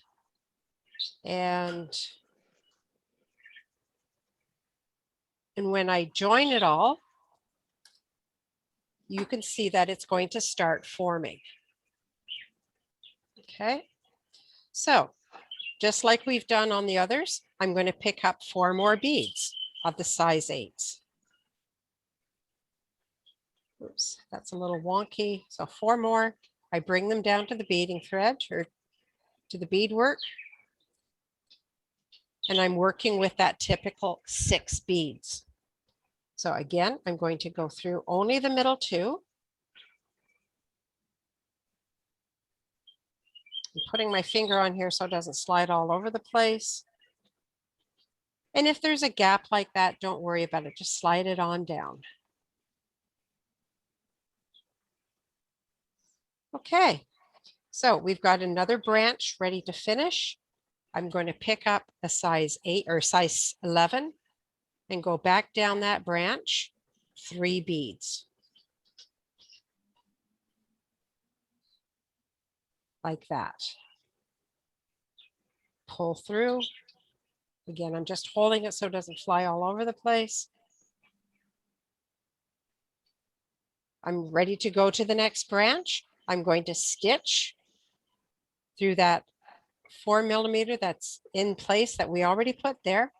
And when I join it all, you can see that it's going to start forming. Okay, so just like we've done on the others, I'm going to pick up 4 more beads of the size 8s. Oops, that's a little wonky. So 4 more. I bring them down to the beading thread or to the beadwork. And I'm working with that typical 6 beads. So again, I'm going to go through only the middle 2. I'm putting my finger on here so it doesn't slide all over the place. And if there's a gap like that, don't worry about it. Just slide it on down. Okay, so we've got another branch ready to finish. I'm going to pick up a size 8 or size 11 and go back down that branch, 3 beads. Like that. Pull through. Again, I'm just holding it so it doesn't fly all over the place. I'm ready to go to the next branch. I'm going to stitch through that 4 millimeter that's in place that we already put there.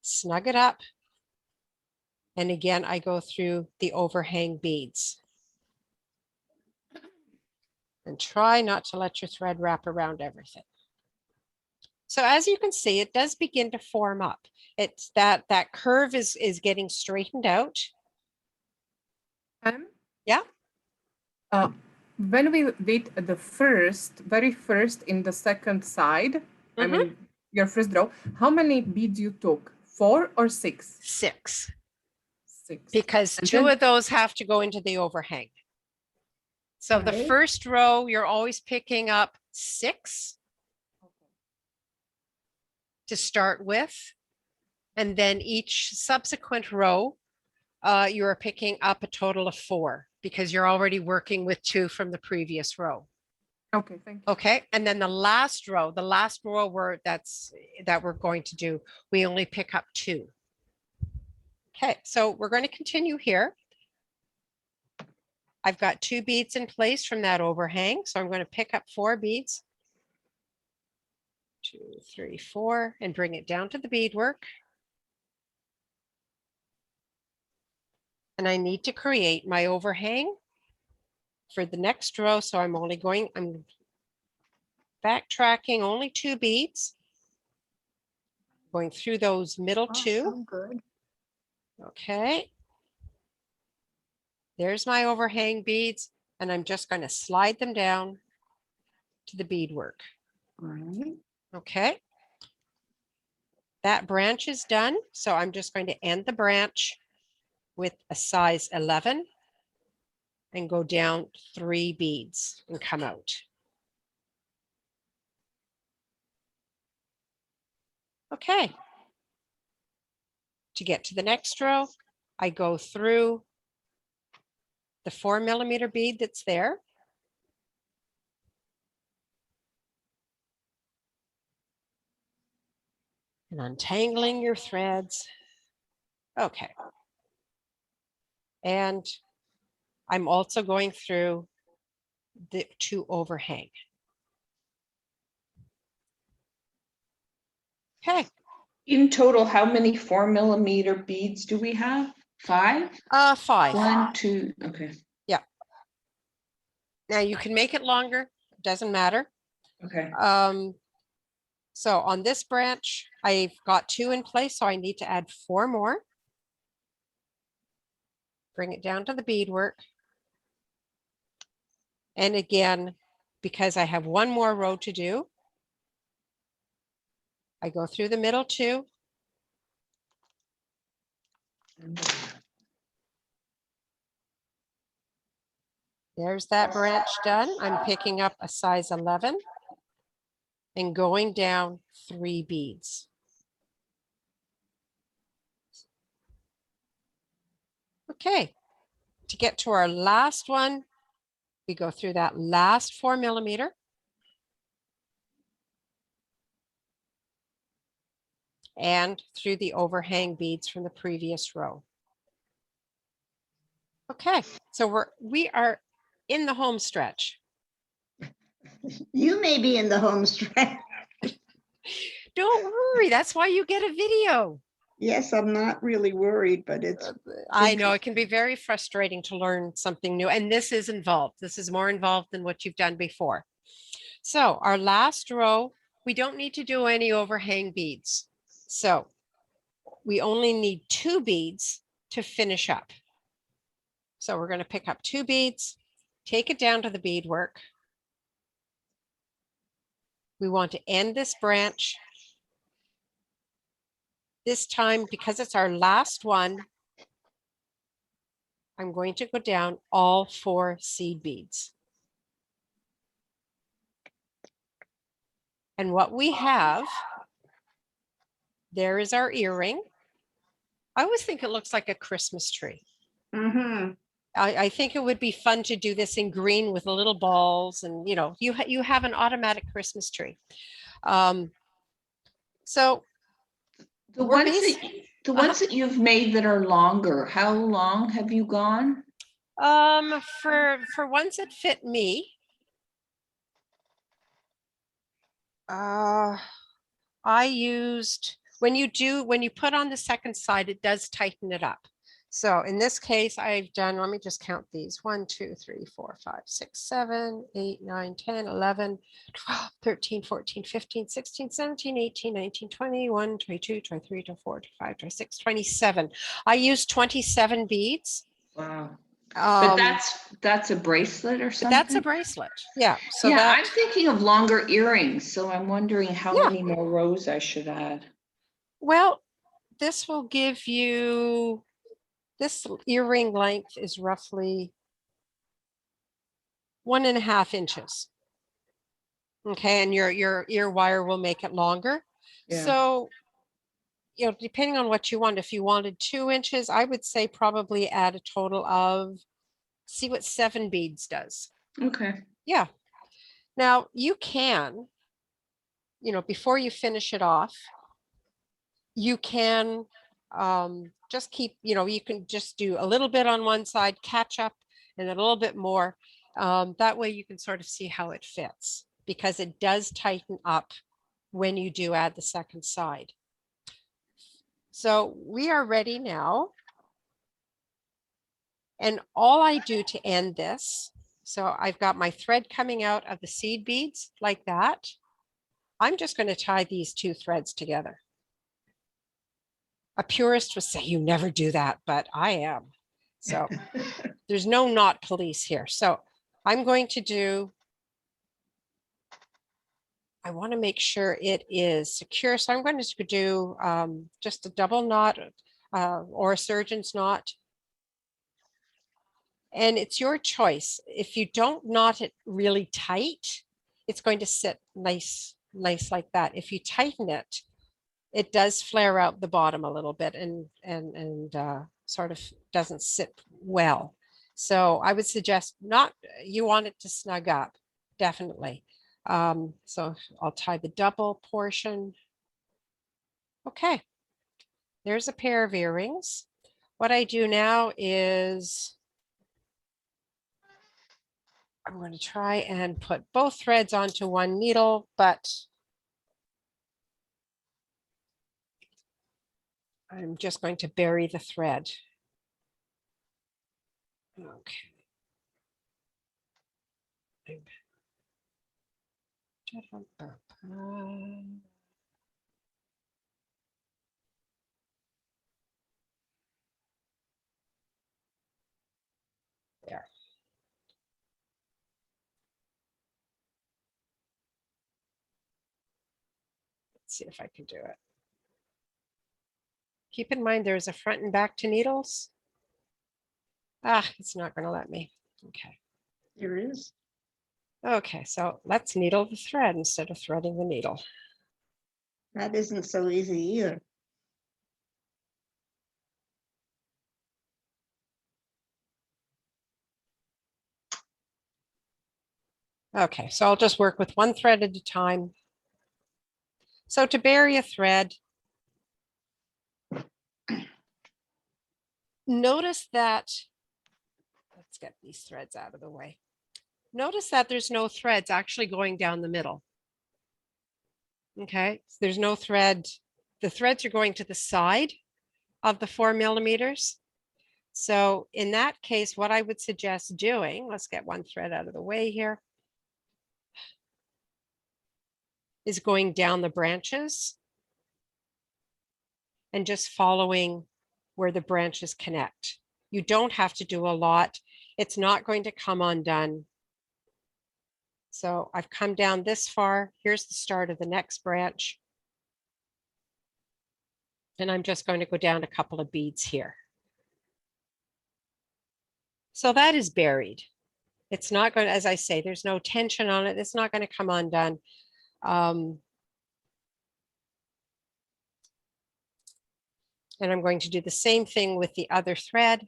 Snug it up. And again, I go through the overhang beads. And try not to let your thread wrap around everything. So as you can see, it does begin to form up. It's that curve is getting straightened out. Yeah.
When we did the very first in the second side, I mean, your first row, how many beads you took? 4 or 6?
6.
6.
Because
And
2
then-
of those have to go into the overhang. So the
Okay.
first row, you're always picking up 6 to start with. And then each subsequent row, you are picking up a total of 4 because you're already working with 2 from the previous row.
Okay, thank you.
Okay, and then the last row that we're going to do, we only pick up 2. Okay, so we're going to continue here. I've got 2 beads in place from that overhang, so I'm going to pick up 4 beads. 2, 3, 4, and bring it down to the beadwork. And I need to create my overhang for the next row, so I'm backtracking only 2 beads, going through those middle 2.
Oh, good.
Okay. There's my overhang beads, and I'm just going to slide them down to the beadwork.
All right.
Okay. That branch is done, so I'm just going to end the branch with a size 11 and go down 3 beads and come out. Okay. To get to the next row, I go through the 4 millimeter bead that's there. And untangling your threads. Okay. And I'm also going through the 2 overhang. Okay.
In total, how many 4 millimeter beads do we have? 5?
5.
1, 2, okay.
Yeah. Now you can make it longer, doesn't matter.
Okay.
So on this branch, I've got 2 in place, so I need to add 4 more. Bring it down to the beadwork. And again, because I have 1 more row to do, I go through the middle 2. There's that branch done. I'm picking up a size 11 and going down 3 beads. Okay, to get to our last one, we go through that last 4 millimeter. And through the overhang beads from the previous row. Okay, so we are in the home stretch.
You may be in the home stretch.
Don't worry, that's why you get a video.
Yes, I'm not really worried, but it's.
I know it can be very frustrating to learn something new, and this is involved. This is more involved than what you've done before. So our last row, we don't need to do any overhang beads. So we only need 2 beads to finish up. So we're going to pick up 2 beads, take it down to the beadwork. We want to end this branch. This time, because it's our last one, I'm going to go down all 4 seed beads. And what we have, there is our earring. I always think it looks like a Christmas tree.
Mm-hmm.
I think it would be fun to do this in green with little balls, and you know, you have an automatic Christmas tree. So
The ones that you've made that are longer, how long have you gone?
For ones that fit me, I used, when you put on the second side, it does tighten it up. So in this case, I've done, let me just count these, 1, 2, 3, 4, 5, 6, 7, 8, 9, 10, 11, 12, 13, 14, 15, 16, 17, 18, 19, 20, 1, 22, 23, 24, 25, 26, 27. I used 27 beads.
Wow. But that's a bracelet or something?
That's a bracelet. Yeah. So
yeah, I'm thinking of longer earrings, so I'm wondering how
Yeah.
many more rows I should add.
Well, this will give you, this earring length is roughly 1.5 inches. Okay, and your ear wire will make it longer.
Yeah.
So, you know, depending on what you want, if you wanted 2 inches, I would say probably add a total of, see what 7 beads does.
Okay.
Yeah. Now you can, you know, before you finish it off, you can just keep, you know, you can just do a little bit on one side, catch up, and then a little bit more. That way you can sort of see how it fits, because it does tighten up when you do add the second side. So we are ready now. And all I do to end this, so I've got my thread coming out of the seed beads like that. I'm just going to tie these 2 threads together. A purist would say you never do that, but I am. So there's no knot police here. So I'm going to do, I want to make sure it is secure. So I'm going to do just a double knot or a surgeon's knot. And it's your choice. If you don't knot it really tight, it's going to sit nice like that. If you tighten it, it does flare out the bottom a little bit and sort of doesn't sit well. So I would suggest not, you want it to snug up, definitely. So I'll tie the double portion. Okay, there's a pair of earrings. What I do now is I'm going to try and put both threads onto one needle, but I'm just going to bury the thread. Okay. There. Let's see if I can do it. Keep in mind there's a front and back to needles. It's not going to let me. Okay.
There is.
Okay, so let's needle the thread instead of threading the needle.
That isn't so easy either.
Okay, so I'll just work with one thread at a time. So to bury a thread, notice that, let's get these threads out of the way. Notice that there's no threads actually going down the middle. Okay, so there's no thread. The threads are going to the side of the 4 millimeters. So in that case, what I would suggest doing, let's get one thread out of the way here, is going down the branches and just following where the branches connect. You don't have to do a lot. It's not going to come undone. So I've come down this far. Here's the start of the next branch. And I'm just going to go down a couple of beads here. So that is buried. It's not going to, as I say, there's no tension on it. It's not going to come undone. And I'm going to do the same thing with the other thread.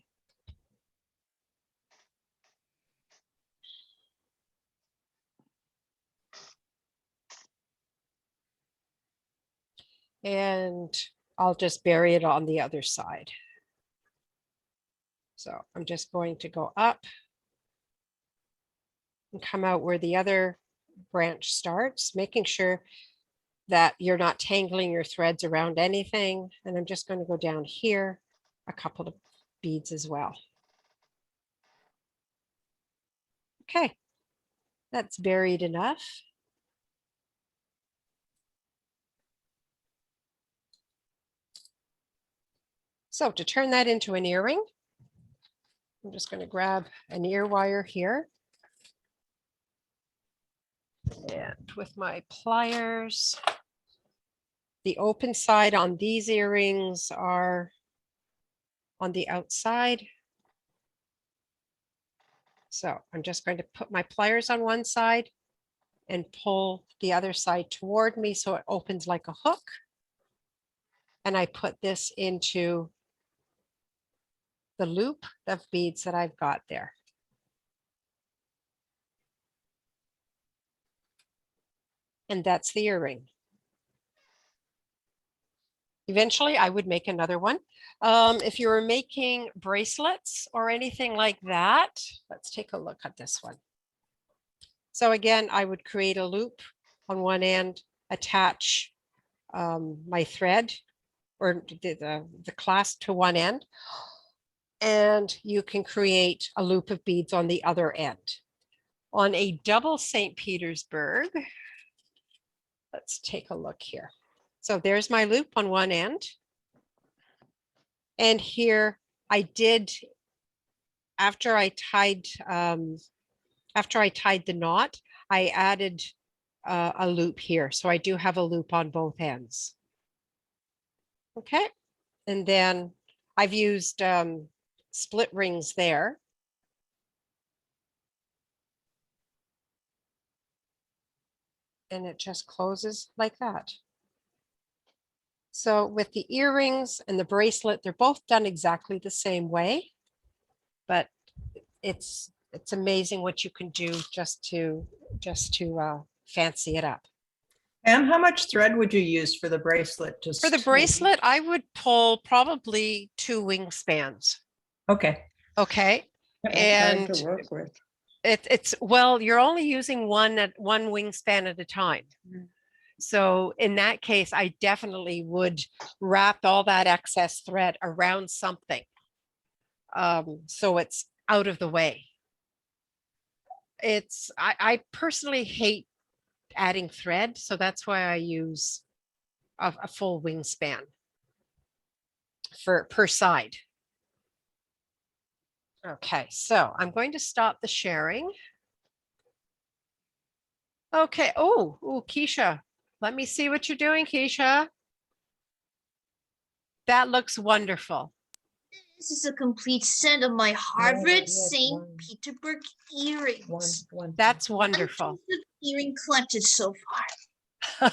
And I'll just bury it on the other side. So I'm just going to go up and come out where the other branch starts, making sure that you're not tangling your threads around anything. And I'm just going to go down here, a couple of beads as well. Okay, that's buried enough. So to turn that into an earring, I'm just going to grab an ear wire here. And with my pliers, the open side on these earrings are on the outside. So I'm just going to put my pliers on one side and pull the other side toward me so it opens like a hook. And I put this into the loop of beads that I've got there. And that's the earring. Eventually, I would make another one. If you were making bracelets or anything like that, let's take a look at this one. So again, I would create a loop on one end, attach my thread or the clasp to one end, and you can create a loop of beads on the other end. On a double St. Petersburg, let's take a look here. So there's my loop on one end. And here I did, after I tied the knot, I added a loop here. So I do have a loop on both ends. Okay. And then I've used split rings there. And it just closes like that. So with the earrings and the bracelet, they're both done exactly the same way, but it's amazing what you can do just to fancy it up.
And how much thread would you use for the bracelet?
For the bracelet, I would pull probably 2 wingspans.
Okay.
Okay. And
Hard to work with.
it's well, you're only using one wingspan at a time. So in that case, I definitely would wrap all that excess thread around something. So it's out of the way. I personally hate adding thread, so that's why I use a full wingspan per side. Okay, so I'm going to stop the sharing. Okay, oh, Keisha, let me see what you're doing, Keisha. That looks wonderful.
This is a complete set of my Harvard St. Petersburg earrings.
That's wonderful.
Earring collected so far.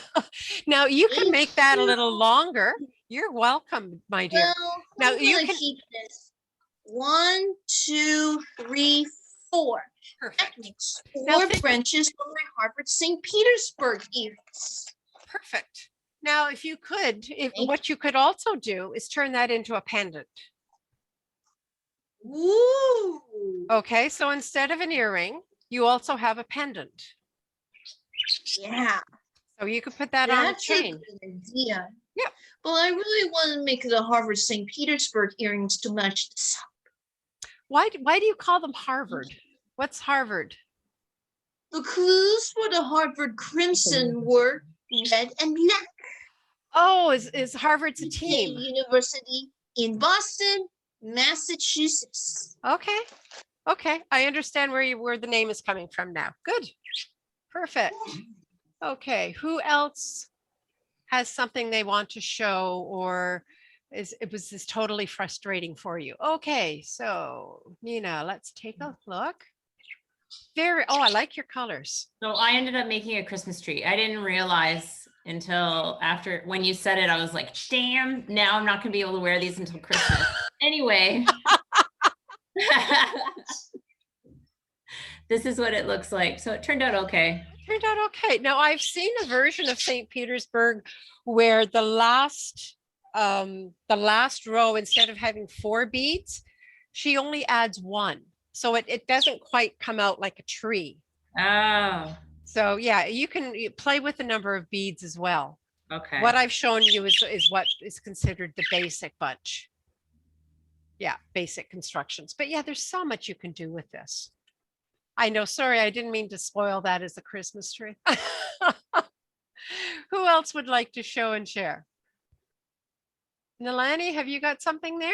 Now you can
Thank
make that a
you.
little longer. You're welcome, my dear.
Well,
Now
I'm
you
gonna
can
keep this. 1, 2, 3, 4.
Perfect.
That makes
Now
4
think-
branches from my Harvard St. Petersburg earrings.
Perfect. Now, if you could,
Thank
what you could also do is turn that into a pendant.
Ooh.
Okay, so instead of an earring, you also have a pendant.
Yeah,
So you could put that on a
that's a
chain.
good idea.
Yep.
Well, I really want to make the Harvard St. Petersburg earrings to match the sock.
Why do you call them Harvard? What's Harvard?
The clues for the Harvard Crimson were red and black.
Oh, is Harvard's a
The
team?
university in Boston, Massachusetts.
Okay. Okay. I understand where the name is coming from now. Good. Perfect. Okay. Who else has something they want to show, or was this totally frustrating for you? Okay. So Nina, let's take a look. I like your colors.
So I ended up making a Christmas tree. I didn't realize until after when you said it, I was like, damn, now I'm not gonna be able to wear these until Christmas. Anyway. This is what it looks like. So it turned out okay.
Turned out okay. Now I've seen a version of St. Petersburg where the last row, instead of having 4 beads, she only adds 1. So it doesn't quite come out like a tree.
Oh,
So yeah, you can play with the number of beads as well.
okay.
What I've shown you is what is considered the basic bunch. Yeah, basic constructions. But yeah, there's so much you can do with this. I know, sorry, I didn't mean to spoil that as a Christmas tree. Who else would like to show and share? Nalani, have you got something there?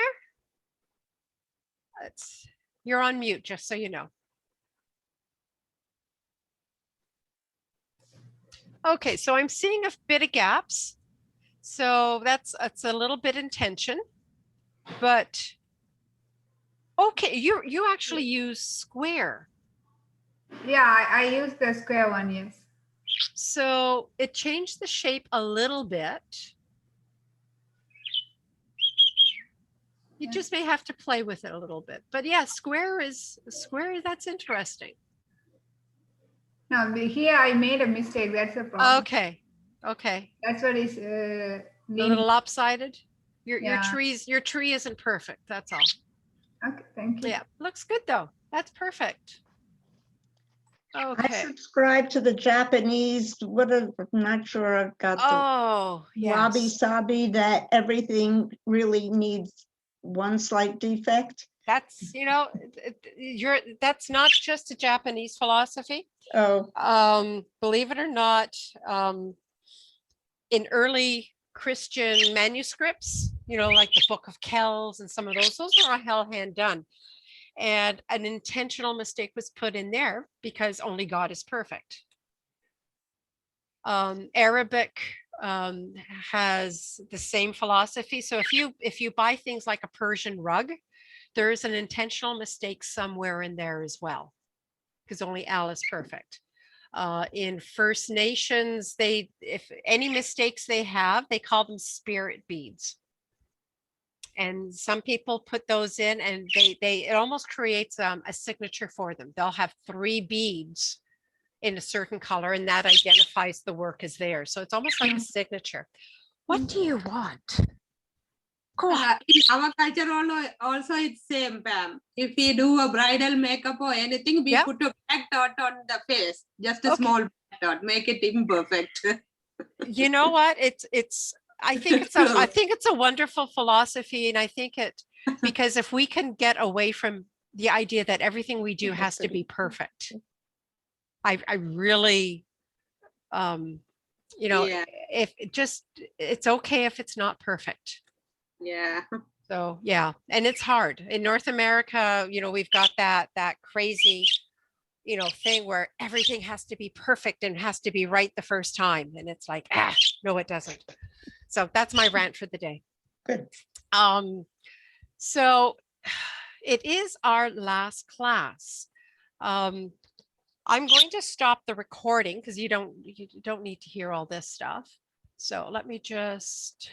You're on mute, just so you know. Okay, so I'm seeing a bit of gaps. So it's a little bit in tension, but okay, you actually use square.
Yeah, I use the square one, yes.
So it changed the shape a little bit. You just may have to play with it a little bit, but yeah, square, that's interesting.
No, here I made a mistake. That's the problem.
Okay.
That's what is
A little lopsided. Your
Yeah.
tree isn't perfect. That's all.
Okay, thank you.
Yeah, looks good though. That's perfect.
I
Okay.
subscribe to the Japanese, I'm not sure I've got the
Oh,
wabi
yes.
sabi, that everything really needs one slight defect.
That's, that's not just a Japanese philosophy.
Oh,
Believe it or not, in early Christian manuscripts, like the Book of Kells and some of those are all hand done. And an intentional mistake was put in there because only God is perfect. Arabic has the same philosophy. So if you buy things like a Persian rug, there is an intentional mistake somewhere in there as well, because only Allah is perfect. In First Nations, if any mistakes they have, they call them spirit beads. And some people put those in, and it almost creates a signature for them. They'll have 3 beads in a certain color, and that identifies the work as theirs. So it's almost like a signature. What do you want? Go on.
In our culture also it's same, Pam. If we do a bridal makeup or anything, we put a black dot on the face, just a small black dot, make it imperfect.
You know what? I think it's a wonderful philosophy, and I think because if we can get away from the idea that everything we do has to be perfect, I really, if it's okay if it's not perfect.
Yeah.
So yeah, and it's hard in North America. We've got that crazy, thing where everything has to be perfect and has to be right the first time, and it's like, no, it doesn't. So that's my rant for the day.
Good.
So it is our last class. I'm going to stop the recording because you don't need to hear all this stuff. So let me just